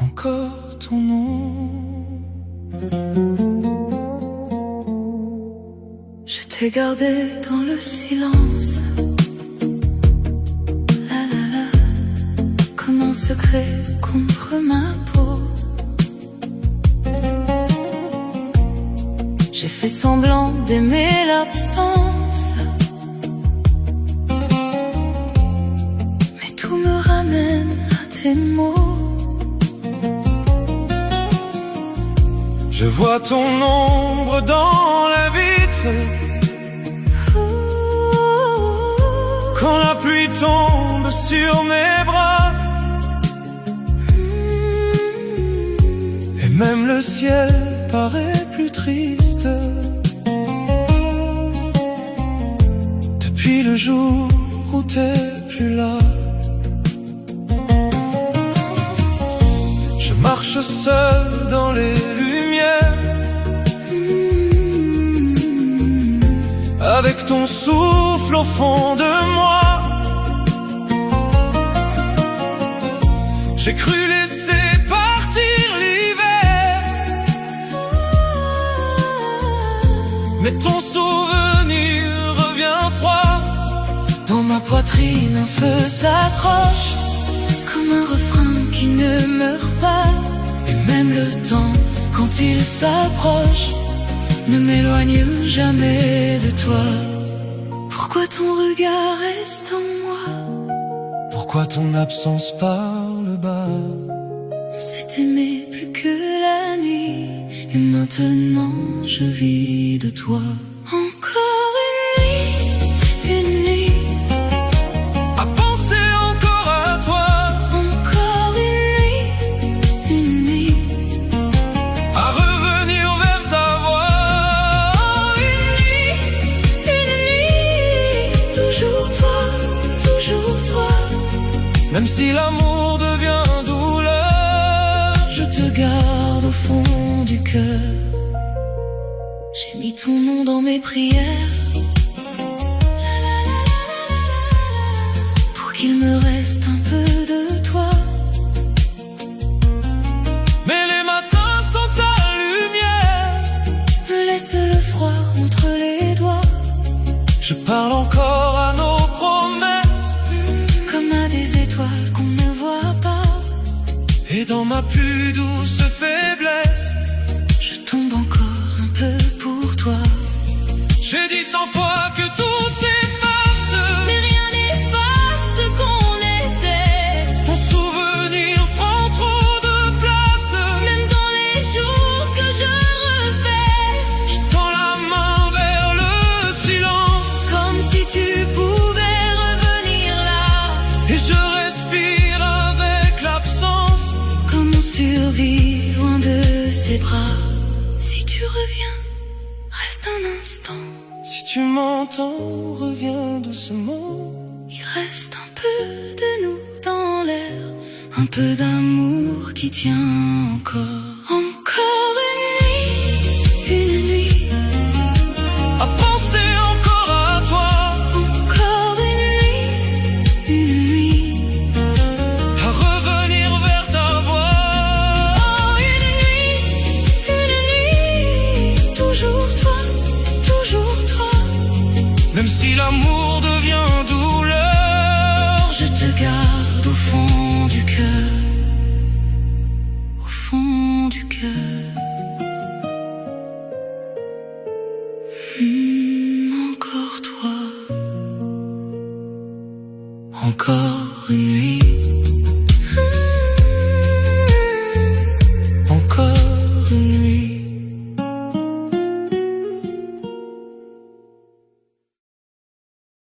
encore ton nom. Je t'ai gardé dans le silence, la la la, comme un secret contre ma peau. J'ai fait semblant d'aimer l'absence, mais tout me ramène à tes mots. Je vois ton ombre dans la vitre quand la pluie tombe sur mes bras, et même le ciel paraît plus triste depuis le jour où t'es plus là. Je marche seul dans les lumières, avec ton souffle au fond de moi. J'ai cru laisser partir l'hiver, mais ton souvenir revient froid. Dans ma poitrine un feu s'accroche, comme un refrain qui ne meurt pas. Et même le temps, quand il s'approche, ne m'éloigne jamais de toi. Pourquoi ton regard reste en moi? Pourquoi ton absence parle bas? On s'est aimé plus que la nuit, et maintenant je vis de toi. Encore une nuit, à penser encore à toi. encore une nuit, À revenir vers ta voix. une nuit, toujours toi, toujours toi. Même si l'amour devient douleur, Je te garde au fond du cœur. J'ai mis ton nom dans mes prières, pour qu'il me reste un peu de toi. mais les matins sont ta lumière. Me laisse le froid entre les doigts, Je parle encore à nos promesses, comme à des étoiles qu'on ne voit pas. et dans ma plus douce faiblesse, Je tombe encore un peu pour toi. j'ai dit 100 fois que tout s'efface, Mais rien n'efface ce qu'on était. ton souvenir prend trop de place. Même dans les jours que je refais, Je tends la main vers le silence, comme si tu pouvais revenir là. et je respire avec l'absence. Comme on survit loin de ses bras. Si tu reviens, reste un instant. Si tu m'entends, reviens doucement. Il reste un peu de nous dans l'air, un peu d'amour qui tient encore. Encore une nuit, À penser encore à toi, encore une nuit, à revenir vers ta voix. oh une nuit, toujours toi, toujours toi. Même si l'amour devient douleur, Je te garde au fond du cœur, au fond du cœur. Encore toi, encore une nuit.